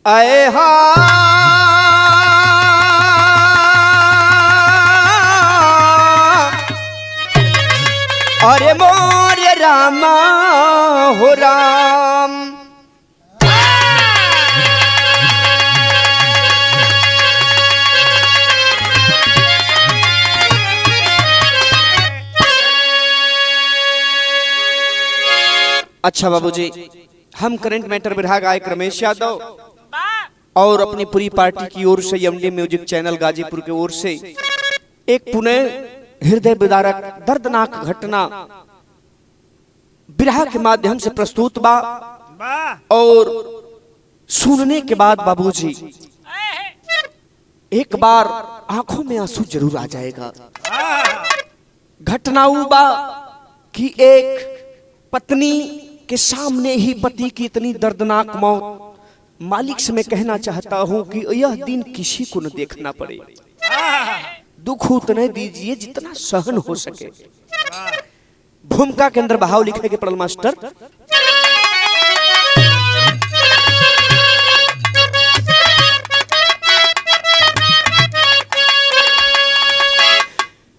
आए हा अरे मोरे रामा हो राम। अच्छा बाबूजी, हम करंट मैटर विभाग गायक रमेश यादव और अपनी पूरी पार्टी की ओर से एमडी म्यूजिक चैनल गाजीपुर की ओर से एक पुनः हृदय विदारक दर्दनाक घटना विरह के माध्यम से प्रस्तुत बा और सुनने के बाद बाबूजी एक बार आंखों में आंसू जरूर आ जाएगा। घटना बा कि एक पत्नी के सामने ही पति की इतनी दर्दनाक मौत। मालिक से मैं कहना चाहता हूं कि यह दिन किसी को न देखना पड़े। दुख उतने दीजिए जितना सहन हो सके। भूमिका के अंदर बहाव लिखे के पड़ल मास्टर।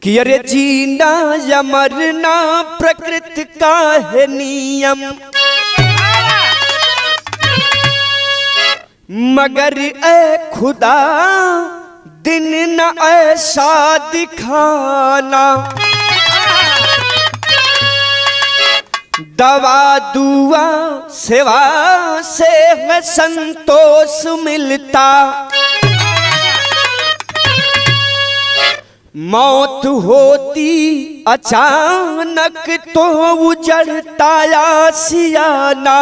कि अरे जीना या मरना प्रकृति का है नियम, मगर ए खुदा दिन न ऐसा दिखाना। दवा दुआ सेवा से है संतोष मिलता, मौत होती अचानक तो उजड़ता आशियाना।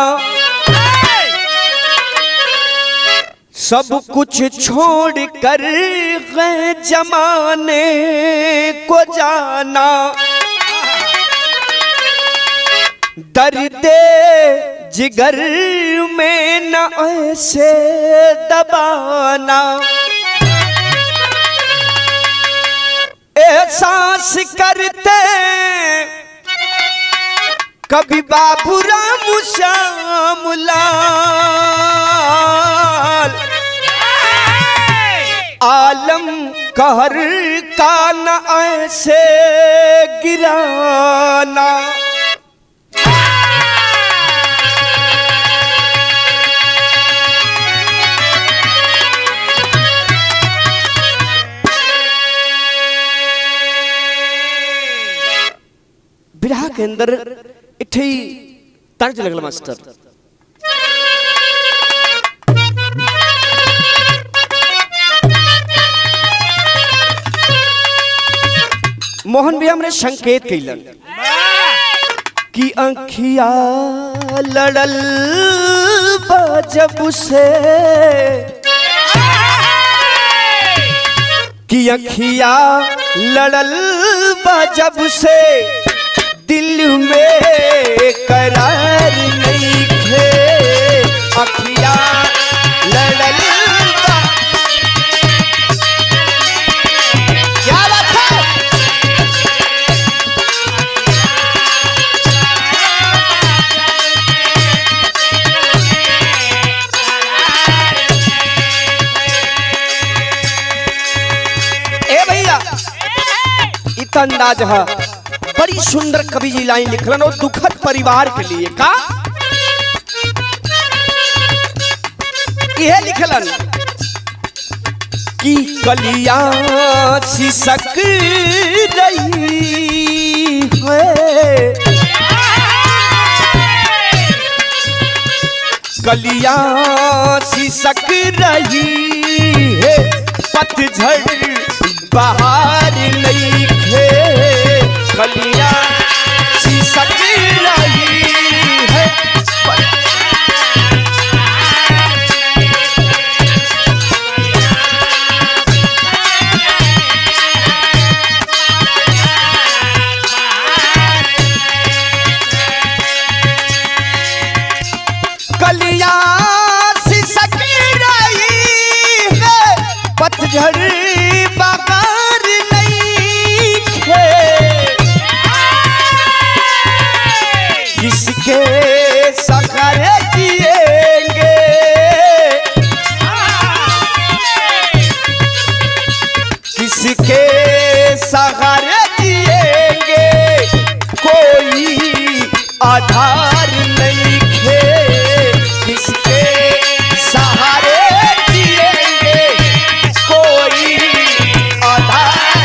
सब कुछ छोड़ कर गए जमाने को जाना, दर्दे जिगर में न ऐसे दबाना। एहसास करते कभी बाबूराम श्याम लाल, आलम कहर का न ऐसे गिराना। विरह के अंदर इथे तर्ज लगल मास्टर। मोहन भी हमने संकेत कैलन कि अंखिया लड़ल जब से, कि अंखिया लड़ल जब से दिल में करार नहीं थे। अखिया लड़ल क्या बात है। ए भैया इतना अंदाज है। बड़ी सुंदर कवि जी लाइन लिखलन और दुखद परिवार के लिए का यह लिखलन कि कलिया सिसक रही है, कलिया सिसक रही है, पतझड़ बाहर नहीं थे। कलिया सिसक रही है, कलिया सिसक रही है, पतझड़ बाहर नहीं थे। किसके सखरे जिएंगे आधार नहीं खे, किसके सहारे जिएंगे, कोई आधार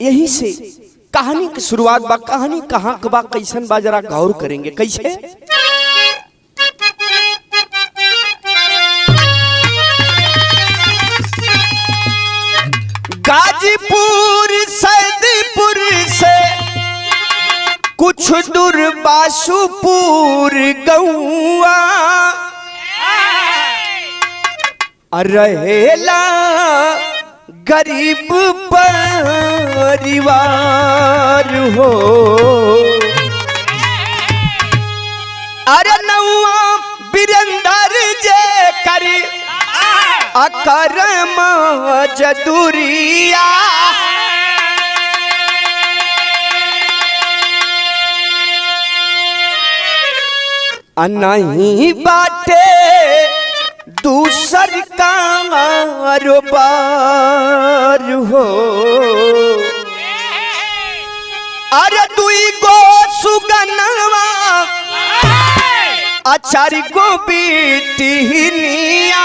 यही से कहानी की शुरुआत बा। कहानी कहाँ के बा, कैसन बा, जरा गौर करेंगे। कैसे? गाजीपुर सैदपुर से कुछ दूर बासुपुर गौआ रहेला गरीब परिवार हो। अरे नौआ बीरेंद्र जे करी अकरम जदुरिया, नहीं बाटे दूसर कारोबार हो। अरे दुई गो सुगनवा अचारी गो बेटिनिया,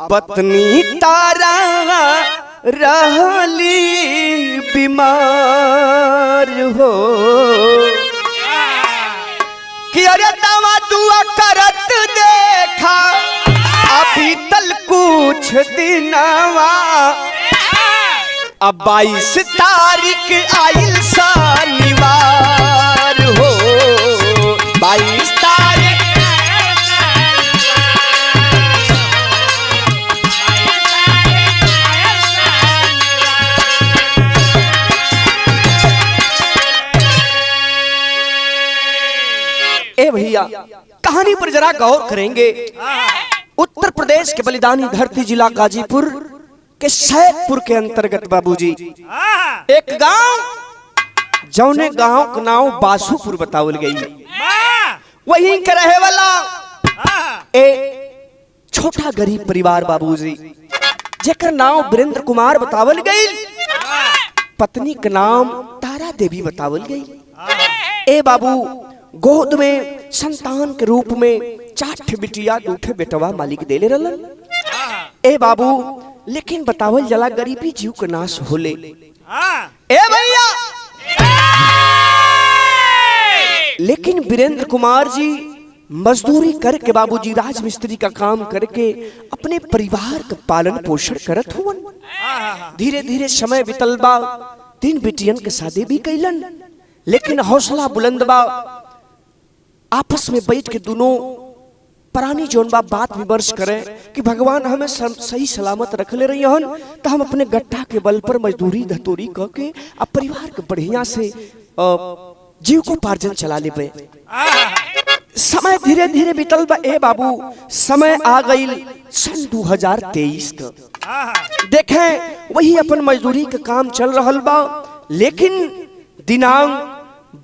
पत्नी तारा रहली बीमार हो। कि अरे दवा दुआ करत देखा अभी तल कुछ दिनवा, अब 22 तारीख आइल शनिवार हो। 22 तारीख ए भैया, कहानी पर जरा गौर करेंगे। उत्तर प्रदेश के बलिदानी धरती जिला गाजीपुर के सैदपुर के अंतर्गत बाबूजी एक गांव, जौने गांव का नाम बासुपुर बतावल गई, वहीं के रहे वाला एक छोटा गरीब परिवार बाबूजी, जेकर नाम वीरेंद्र कुमार बतावल गई, पत्नी का नाम तारा देवी बतावल गई। ए बाबू, गोद में संतान के रूप में 4 बिटिया 2 बेटवा मालिक देले रहलन। ए बाबू, लेकिन बतावल जला गरीबी जीव के नाश होले। ए भैया, लेकिन वीरेंद्र कुमार जी मजदूरी करके बाबूजी राजमिस्त्री का काम करके अपने परिवार का पालन पोषण करत हुवन। धीरे धीरे समय बितल बा, 3 बेटियन के शादी भी कैलन, लेकिन हौसला बुलंद बा। आपस में बैठ के दोनों प्राणी जोन बा बात विमर्श करें कि भगवान हमें सही सलामत रख ले रही हन, तो हम अपने गट्टा के बल पर मजदूरी धतूरी करके अब परिवार के बढ़िया से जीव को पार्जन चला ले पे। समय धीरे धीरे बीतल बा। ए बाबू, समय आ गई सन 2023 का। देखें, वही अपन मजदूरी का काम चल रहल बा, लेकिन दिनांक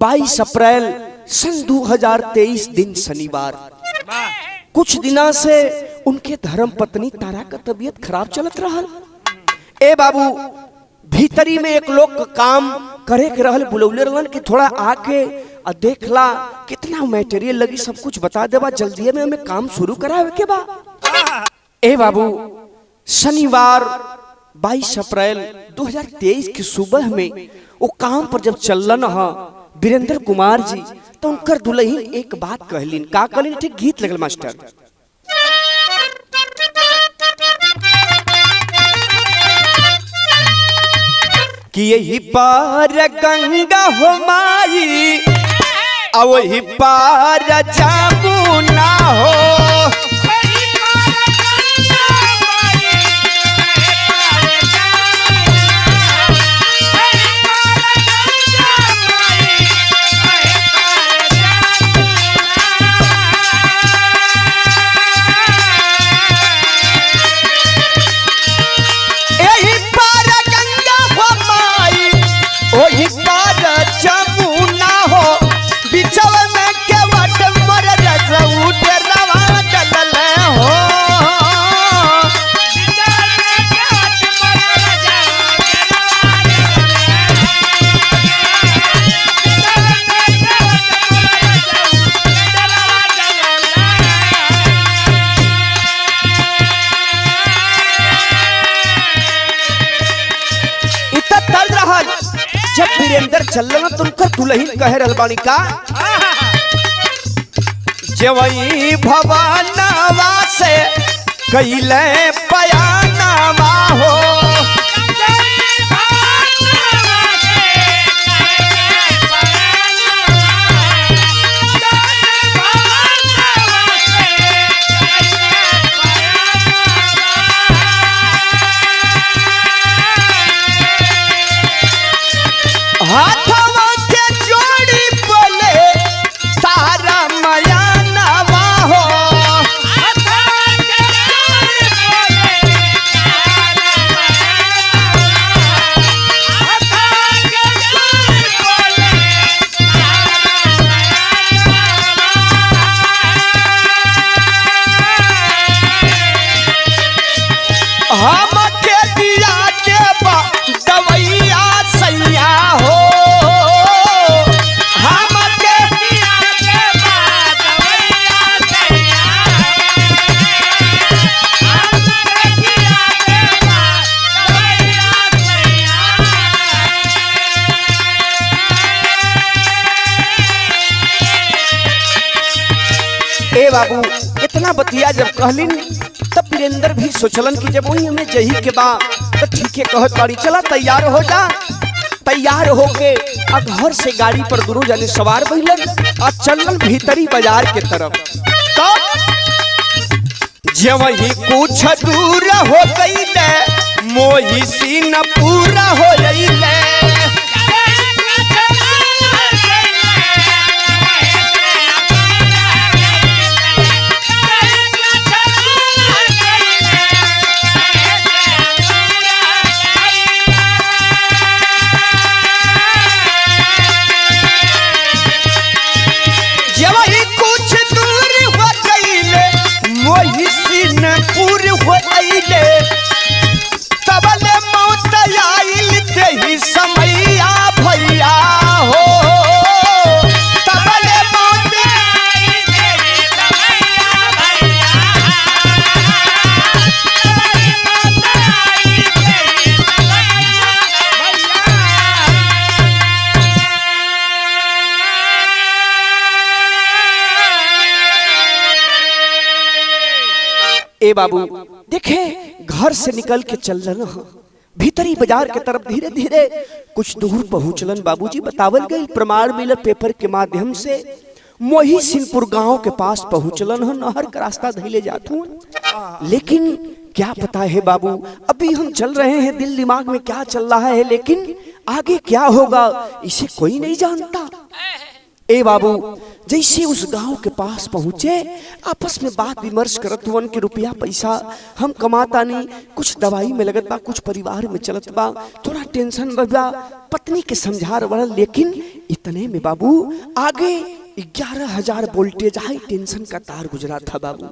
22 अप्रैल सन 2023 दिन शनिवार, कुछ दिना से उनके धर्म पत्नी तारा का तबीयत खराब चलत रहल। ए बाबू, भीतरी में एक लोग का काम करे के रहल, बुलौले रहलन कि थोड़ा आके देखला कितना मटेरियल लगी, सब कुछ बता देबा, जल्दी में हमें काम शुरू करावे के बा। ए बाबू, शनिवार 22 अप्रैल 2023 की सुबह में वो काम पर जब चलन हा वीरेंद्र कुमार जी, तो उनकर दुल्हन एक बात कहलिन। का कहलिन? ठीक गीत लगल मास्टर। कि यही पार गंगा हो माई, और वही पार जमुना हो, यही पार वीरेंद्र चलना तुमकर दुल्हन कह रहल बानी का जवई भवानवा से कैले पयानवा हो हाथवा के जोड़ी बोले तारा माया नवा हो हम के दिया के दवैया सैया हो हम के दिया के दवैया सैया हम के दिया के दवैया सैया। ए बाबू इतना बतिया जब कहलिन तब वीरेंद्र भी सोचलन कि जब वही हमें जही के बा तो ठीक है कहत बाड़ी चला तैयार हो जा। तैयार होके घर से गाड़ी पर दोनों जाने सवार भइलन और चलल भीतरी बाजार के तरफ। तो जब ही कुछ दूर हो गईले मोही सीन पूरा हो गईले तबले मौत आइल तेही समैया भैया हो तबले मौत आइल तेही समैया भैया तबले मौत आइल तेही समैया भैया। ए बाबू देखे घर से निकल के चलन भीतरी बाजार के तरफ धीरे धीरे कुछ दूर पहुंचलन। बाबूजी बतावल गई प्रमाण मिलल पेपर के माध्यम से मोही सिंहपुर गांव के पास पहुंचलन नहर का रास्ता धैले जात हूं। लेकिन क्या पता है बाबू अभी हम चल रहे हैं दिल दिमाग में क्या चल रहा है लेकिन आगे क्या होगा इसे कोई नहीं जानता। ए बाबू जैसे उस गांव के पास पहुंचे आपस में बात विमर्श करत हुवन के रुपया पैसा हम कमाता नहीं कुछ दवाई में लगत बा कुछ परिवार में चलत बा थोड़ा टेंशन बा पत्नी के समझा रहा लेकिन इतने में बाबू आगे 11,000 वोल्टेज हाई टेंशन का तार गुजरा था बाबू।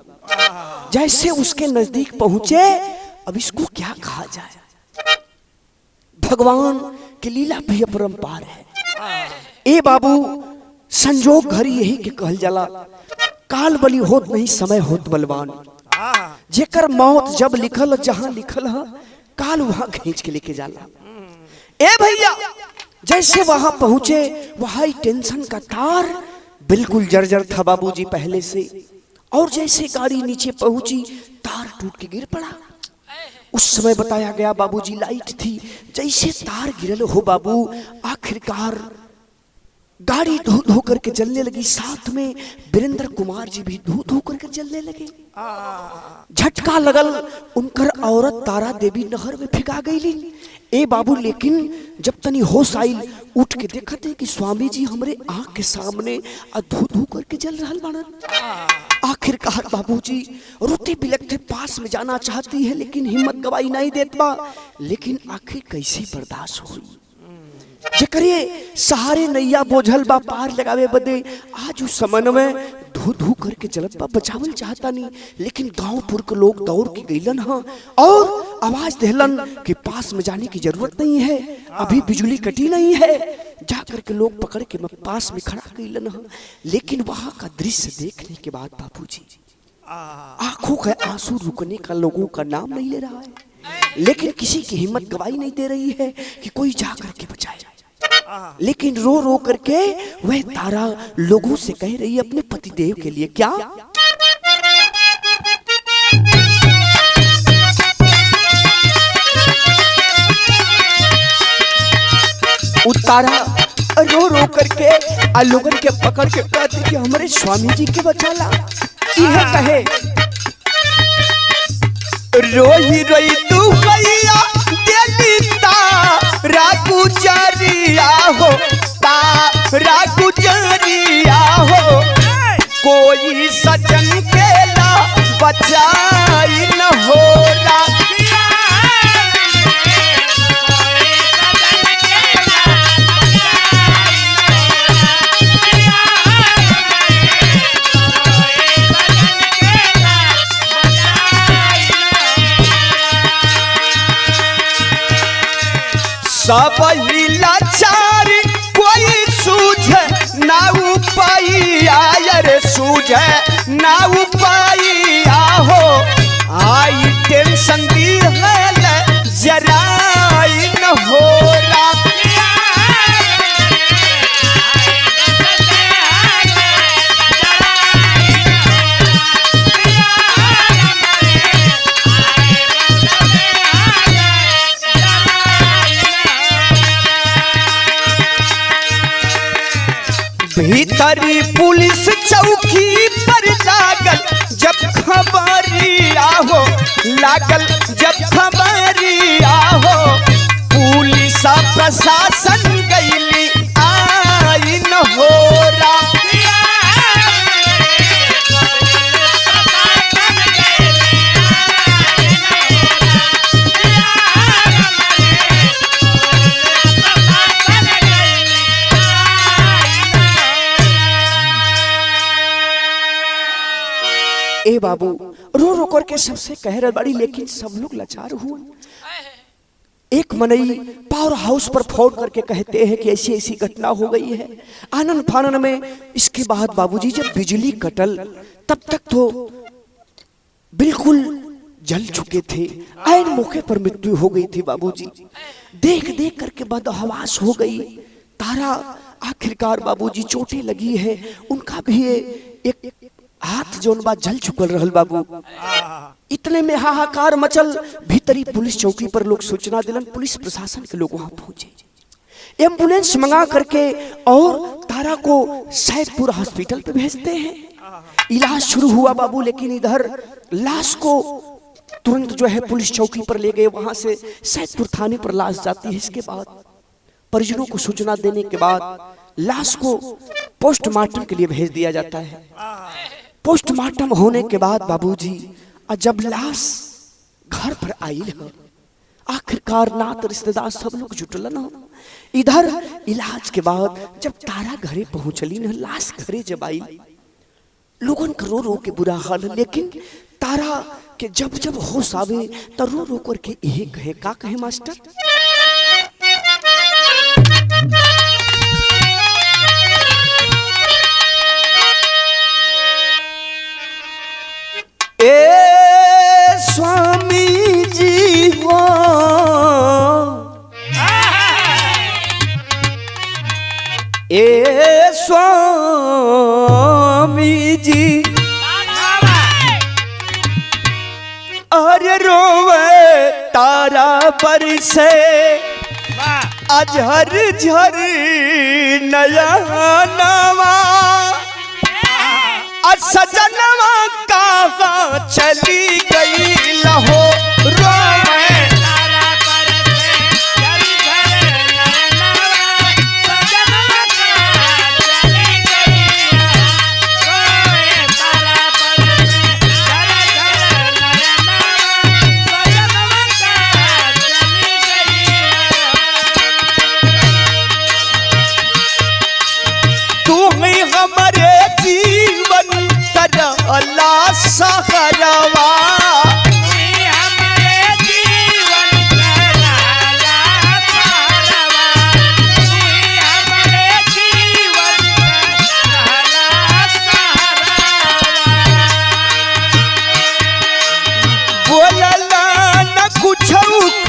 जैसे उसके नजदीक पहुंचे अब इसको क्या कहा जाए भगवान की लीला भी अपरंपार है। ए बाबू संजोग घड़ी यही के कहल जाला काल बली होत नहीं समय होत बलवान जेकर मौत जब लिखल जहां लिखल है काल वहां खींच के लेके जाला। ए भैया जैसे वहां पहुंचे वहां टेंशन का तार बिल्कुल जर्जर था बाबूजी पहले से और जैसे गाड़ी नीचे पहुंची तार टूट के गिर पड़ा। उस समय बताया गया बाबूजी लाइट थी जैसे तार गिरल हो बाबू आखिरकार गाड़ी धो धो करके चलने लगी साथ में वीरेंद्र कुमार जी भी धो धो करके चलने लगे। झटका लगल उनकर औरत तारा देवी नहर में फिका गई। ए बाबू लेकिन जब तनी होश आइल उठ के देखते कि स्वामी जी हमारे आंख के सामने धो धो करके जल रहल बाड़न। आखिरकार बाबूजी रोते बिलखते पास में जाना चाहती है लेकिन हिम्मत गवाई नहीं देत बा। लेकिन आखिर कैसी बर्दाश्त हुई जकरे सहारे नैया बोझल बा पार लगावे बदे आज उस समय में धू धू करके चलत बा बचावल चाहता नहीं लेकिन गांवपुर के लोग दौड़ के गईलन हा और आवाज देहलन कि पास में जाने की जरूरत नहीं है अभी बिजली कटी नहीं है। जाकर के लोग पकड़ के पास में खड़ा गईलन हा लेकिन वहां का दृश्य देखने के बाद बापूजी आंखों के आंसू रुकने का लोगों का नाम नहीं ले रहा है लेकिन किसी की हिम्मत गवाही नहीं दे रही है कि कोई जा करके बचाए। लेकिन रो रो करके वह तारा लोगों से कह रही है अपने पतिदेव के लिए क्या? तारा रो रो करके लोगन के पकड़ के कहती कि हमारे स्वामी जी के बचाला। यह कहे रोही रोई तू मैया देली तारा गुजरिया हो, तारा गुजरिया हो, कोई सजन के ला बचाई न होला। सब लाचार कोई सूझे ना उपाया, रे सूझे ना उपाया हो, आई टेंशन दी है जरा न होला। भीतरी पुलिस चौकी पर लागल जब खबरिया हो, लागल जब खबरिया हो, पुलिस प्रशासन गईली आई न होला। ए बाबू रो रो करके सबसे कह रहे बड़ी, लेकिन सब लोग लाचार हुए। एक मनई पावर हाउस पर फोन करके कहते हैं कि ऐसी ऐसी घटना हो गई है। आनंद फानन में इसके बाद बाबूजी जब बिजली कटल तब तक तो बिल्कुल जल चुके थे, ऐन मौके पर मृत्यु हो गई थी बाबूजी। देख देख करके बदहवास हो गई तारा। आखिरकार बाबूजी चोटें लगी है, उनका भी एक हाथ जोन बा जल चुकल रहल बाबू। इतने में हाहाकार मचल। भीतरी पुलिस चौकी पर लोग सूचना दिलन, पुलिस प्रशासन के लोग वहां पहुंचे, एम्बुलेंस मंगा करके और तारा को सैदपुर हॉस्पिटल पे भेजते हैं। इलाज शुरू हुआ बाबू, लेकिन इधर लाश को तुरंत जो है पुलिस चौकी पर ले गए, वहां से सैदपुर थाने पर लाश जाती है। इसके बाद परिजनों को सूचना देने के बाद लाश को पोस्टमार्टम के लिए भेज दिया जाता है। पोस्टमार्टम होने के बाद बाबूजी जब लाश घर पर आई है, आखिरकार नात रिश्तेदार सब लोग जुटलन हो। इधर इलाज के बाद जब तारा घरे पहुंचली न, लाश घरे जब आई, लोगन का रो रो के बुरा हाल। लेकिन तारा के जब जब होश आवे तो रो रो करके यही कहे, का कहे मास्टर? ए स्वामी जी हो, ए स्वामी जी, अरे रोवे तारा बरसे अझर झर नया नवा, सजनवा कहाँ चली गई लहो, रोवे तारा बरसे झर झर नया नवा, सजनवा कहाँ चली गई, रोवे तारा बरसे झर झर नया नवा, सजनवा कहाँ चली गई। तू ही हमारे जीवन अल्लाह सहरवा, हमारे जीवन अल्लाह सहरवा, हमारे जीवन अल्लाह सहरवा। बोलला न कुछ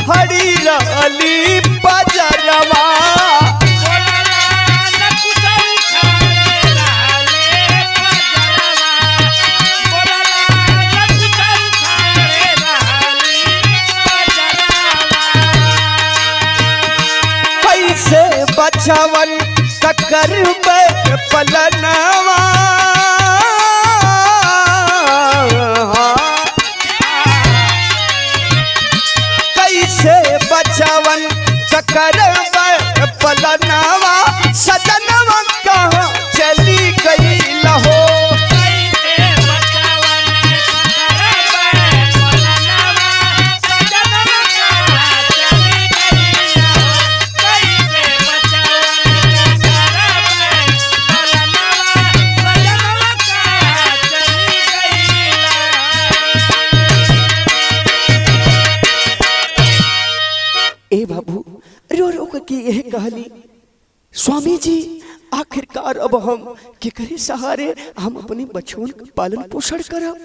खड़ी रहली बजरवा, बोलला बचवन ककर पलनवा कैसे बचवन ककर पलनवा सजनवा कहाँ चली गई लहो ए बाबू रो रो करके यह कहली स्वामी जी आखिरकार अब हम केकरे सहारे हम अपने बच्चों का पालन पोषण करब।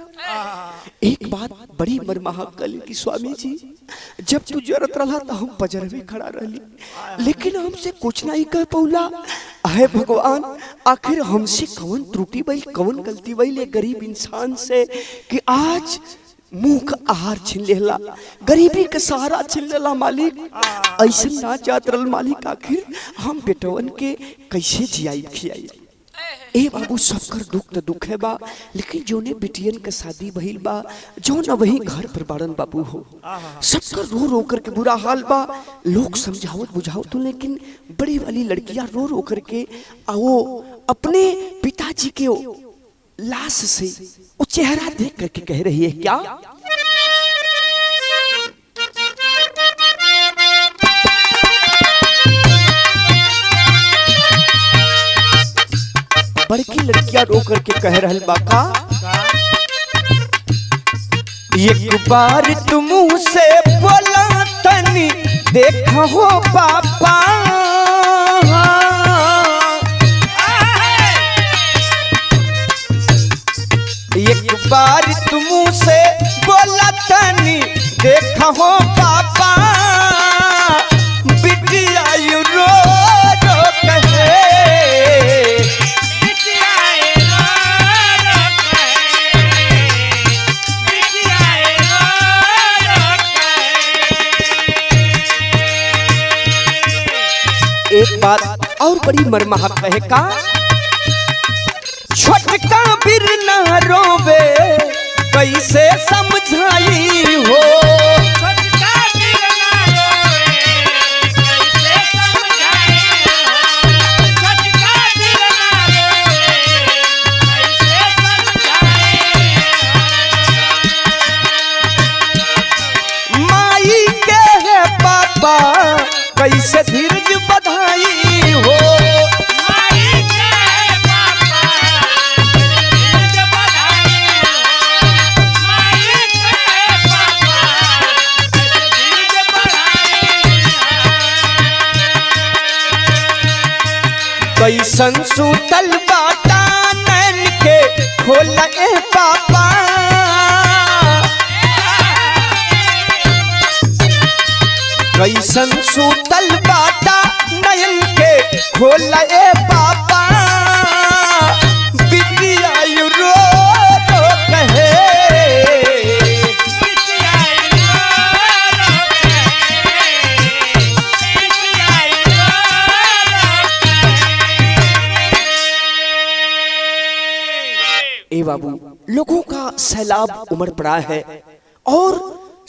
एक बात बड़ी मर्माहक कली कि स्वामी जी जब तू जरूरत रहा तो हम बजर में खड़ा रही, लेकिन हमसे कुछ नहीं कह पौला। है भगवान आखिर हमसे कौन त्रुटि भइल, कौन गलती भइल गरीब इंसान से कि आज मुंह का आहार छीन लेला, गरीबी के सहारा छीन लेला। मालिक ऐसा ना जात रल मालिक, आखिर हम बेटवन के कैसे जियाई खियाई। ए बाबू सबकर दुख तो दुख है बा, लेकिन जोने बिटियन के शादी भइल बा जो न वही घर पर बाड़न बाबू हो, सबकर रो रो करके बुरा हाल बा। लोग समझावत बुझावत तो, लेकिन बड़ी वाली लड़कियां रो रो करके आओ अपने पिताजी के लाश से वो चेहरा देख करके कह रही है क्या, बड़की लड़कियां रो करके कह रहल बाका एक बार तुम से बोला तनी देखा हो पापा, एक बार तुम से बोला तनी देखा हो पापा, बिटिया रो रो कहे, एक बात और बड़ी मर्माहक है का, छोटका बिरना रोवे कैसे समझाई हो, छोटका बिरना रोवे कैसे समझाई हो, छोटका बिरना रोवे कैसे समझाई हो, माई के है पापा कैसे धीरज बधाई हो, कैसन सूतल बाटा नैन के खोले पापा, कैसन सूतल बाटा नैन के खोले पापा, बिटिया रो रो कहे, ए बाबू लोगों का सैलाब उमड़ पड़ा है और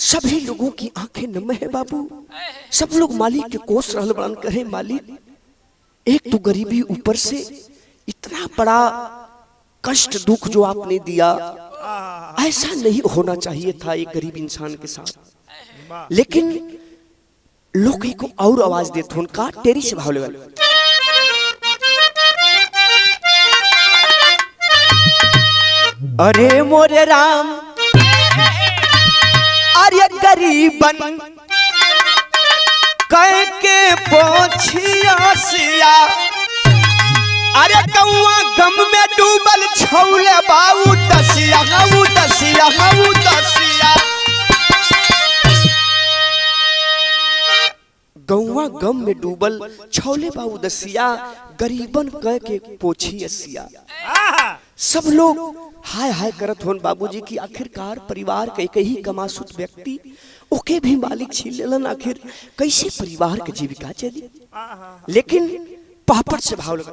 सभी लोगों की आंखें नम है बाबू। सब लोग मालिक के कोस रहल बड़न कहे मालिक एक तो गरीबी ऊपर से इतना बड़ा कष्ट दुख जो आपने दिया, ऐसा नहीं होना चाहिए था एक गरीब इंसान के साथ। लेकिन लोग को और आवाज देते उनका टेरी से भाव लेवल, अरे मोरे राम अरे गरीबन कह के पोछिया सिया, अरे कौआ गम में डूबल छौले बाऊ दसिया हाऊ दसिया हाऊ दसिया, गौआ गम में डूबल छौले बाऊ दसिया, गरीबन कह के पोछी असिया। सब लोग हाय हाय करत होन बाबूजी की आखिरकार परिवार के एक ही कमासुत व्यक्ति ओके भी मालिक छीन लेलन, आखिर कैसे परिवार के जीविका चली। लेकिन पापड़ से भाव लगा।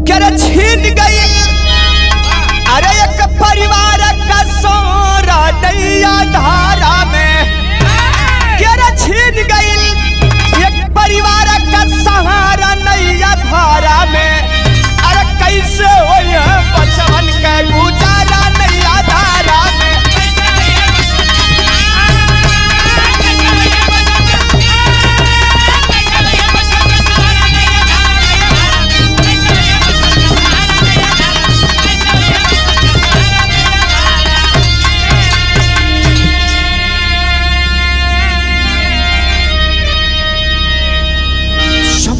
क्या छीन गई अरे एक परिवार का सोरा नैया धारा में, क्या छीन गई एक परिवार का सहारा नैया धारा में। अरे कैसे हो बचवन के गुजारा नैया धारा में।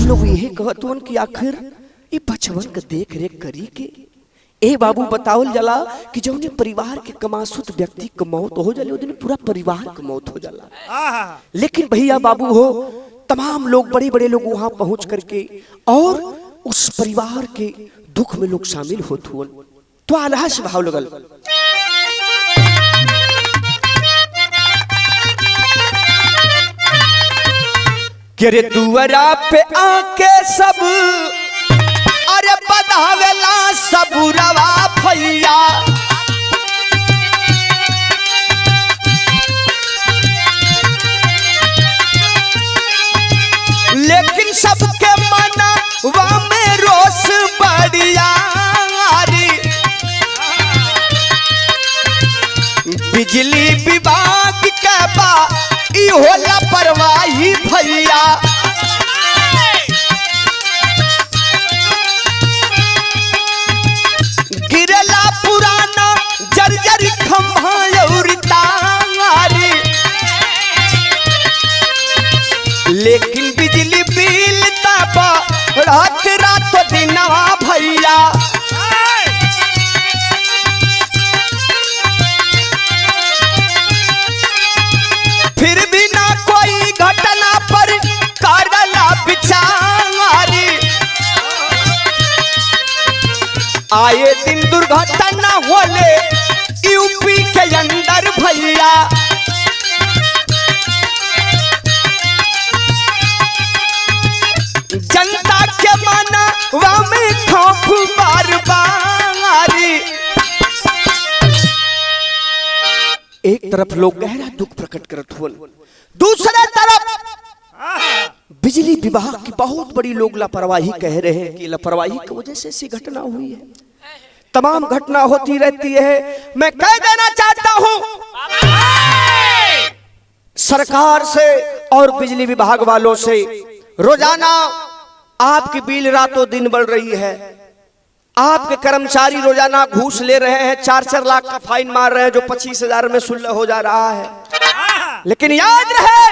लोग यही कहतवन कि आखिर ये बचवन का देख रेख करी के ए बाबू बतावल जला कि जौने परिवार के कमासुत व्यक्ति का मौत हो जाले उन्हें पूरा परिवार का मौत हो जाला। लेकिन भैया बाबू हो तमाम लोग बड़े बड़े लोग वहां पहुंच करके और उस परिवार के दुख में लोग शामिल होत हुए। तो आल्हा से भाव लगल रे दुआरा पे आके सब अरे बधावेला सबुरवा भैया। लेकिन सबके मनवा में रोष बढ़िया। बिजली विभाग के बा होला परवाही भैया। गिरला पुराना जर्जर खंभा और तारी। लेकिन बिजली बिल तब रात रात दिनवा भैया। फिर भी ना कोई घटना पर करला विचारी। आए दिन दुर्घटना होले यूपी के अंदर भैया। जनता के मनवा में खौफ बार बारी। एक तरफ लोग गहरा दुख प्रकट करत हुए, दूसरे तरफ बिजली विभाग की बहुत बड़ी लोग लापरवाही कह रहे हैं कि लापरवाही की वजह से ऐसी घटना हुई है। तमाम घटना होती रहती है। मैं कह देना चाहता हूं सरकार से और बिजली विभाग वालों से, रोजाना आपकी बिल रातों दिन बढ़ रही है। आपके कर्मचारी रोजाना घूस ले रहे हैं, 4-4 लाख का फाइन मार रहे हैं जो 25,000 में सुलह हो जा रहा है। लेकिन याद रहे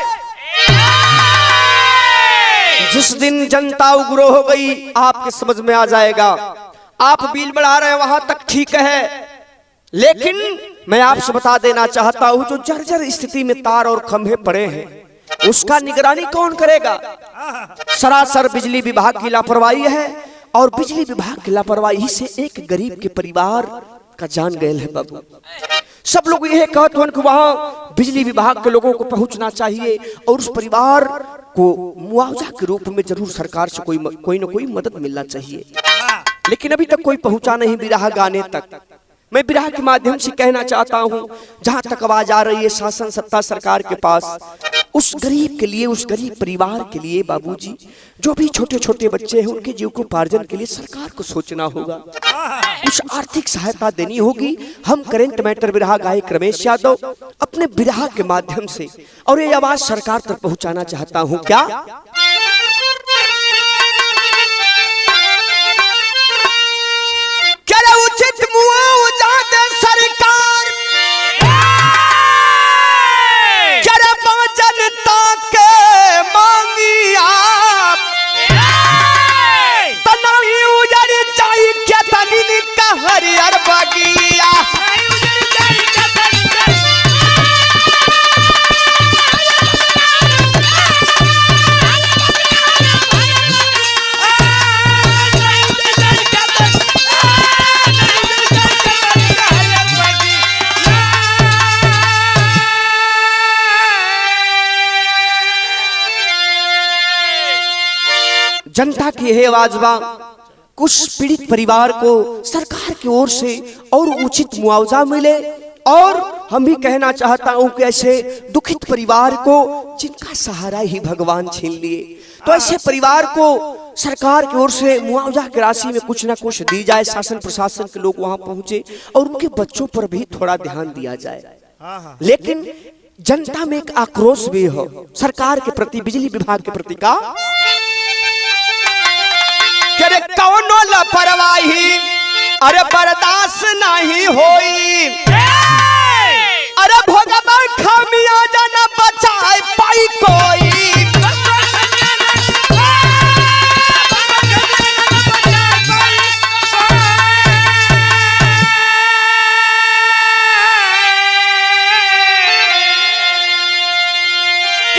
जिस दिन जनता उग्र हो गई आपके समझ में आ जाएगा। आप बिल बढ़ा रहे हैं वहां तक ठीक है, लेकिन मैं आपसे बता देना चाहता हूं जो जर्जर स्थिति में तार और खंभे पड़े हैं उसका निगरानी कौन करेगा। सरासर बिजली विभाग की लापरवाही है और बिजली विभाग की लापरवाही से एक गरीब के परिवार का जान गया है बाबू। सब लोग यह कहते हैं कि वहां बिजली विभाग के लोगों को पहुंचना चाहिए और उस परिवार को मुआवजा के रूप में जरूर सरकार से कोई न कोई मदद मिलना चाहिए। लेकिन अभी तक कोई पहुंचा नहीं बिरहा गाने तक। मैं बिरहा के माध्यम से कहना चाहता हूं जहां तक आवाज आ रही है शासन सत्ता सरकार के पास, उस गरीब के लिए, उस गरीब परिवार के लिए बाबूजी, जो भी छोटे छोटे बच्चे हैं उनके जीविकोपार्जन के लिए सरकार को सोचना होगा, कुछ आर्थिक सहायता देनी होगी। हम करेंट मैटर बिरहा गायक रमेश यादव अपने बिरहा के माध्यम से और ये आवाज सरकार तक पहुंचाना चाहता हूं। क्या उचित मुआवजा दे सरकार, जनता के मांगी आप तनाही उजड़ चाहिए क्या तनी का हरियर बगिया। जनता की यह आवाज बा, कुछ पीड़ित परिवार को सरकार की ओर से और उचित मुआवजा मिले। और हम भी कहना चाहता हूं कि ऐसे दुखित परिवार को जिनका सहारा ही भगवान छीन लिए, तो ऐसे परिवार को सरकार की ओर से मुआवजा की राशि में कुछ ना कुछ दी जाए। शासन प्रशासन के लोग वहां पहुंचे और उनके बच्चों पर भी थोड़ा ध्यान दिया जाए। लेकिन जनता में एक आक्रोश भी हो सरकार के प्रति, बिजली विभाग के प्रति का, अरे कौनो लापरवाही अरे बर्दाश्त नहीं होई, अरे भोगवा खामिया जाना बचाए पाई कोई।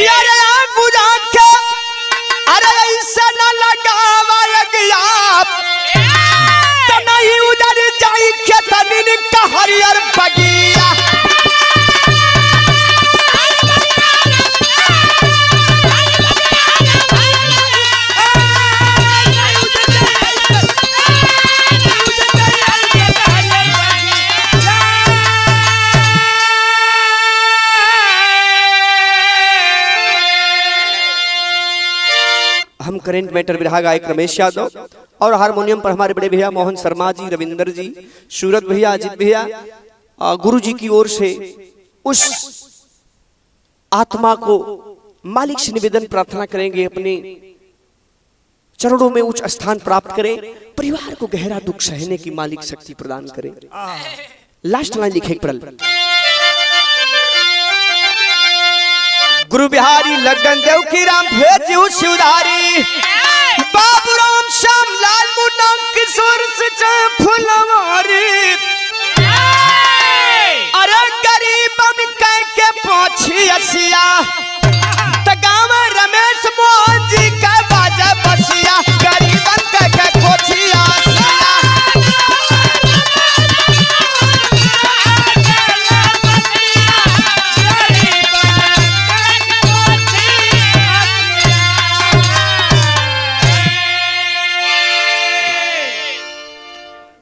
अरे आग बुझा के अरे ऐसा न लगावा तो नहीं उधर जाई के तनिन का हरियर बगिया। हम करेंट मैटर विरहा गायक रमेश यादव और हारमोनियम पर हमारे बड़े भैया मोहन शर्मा जी, रविंदर जी, सूरत भैया, अजित भैया, गुरु जी की ओर से उस आत्मा को मालिक से निवेदन प्रार्थना करेंगे अपने चरणों में उच्च स्थान प्राप्त करें, परिवार को गहरा दुख सहने की मालिक शक्ति प्रदान करें। लास्ट लाइन लिखे प्रल, गुरु बिहारी लगन देव की राम भेजू शिवधारी, बाबू राम श्याम लाल मुन्ना किशोर से फुलवारी।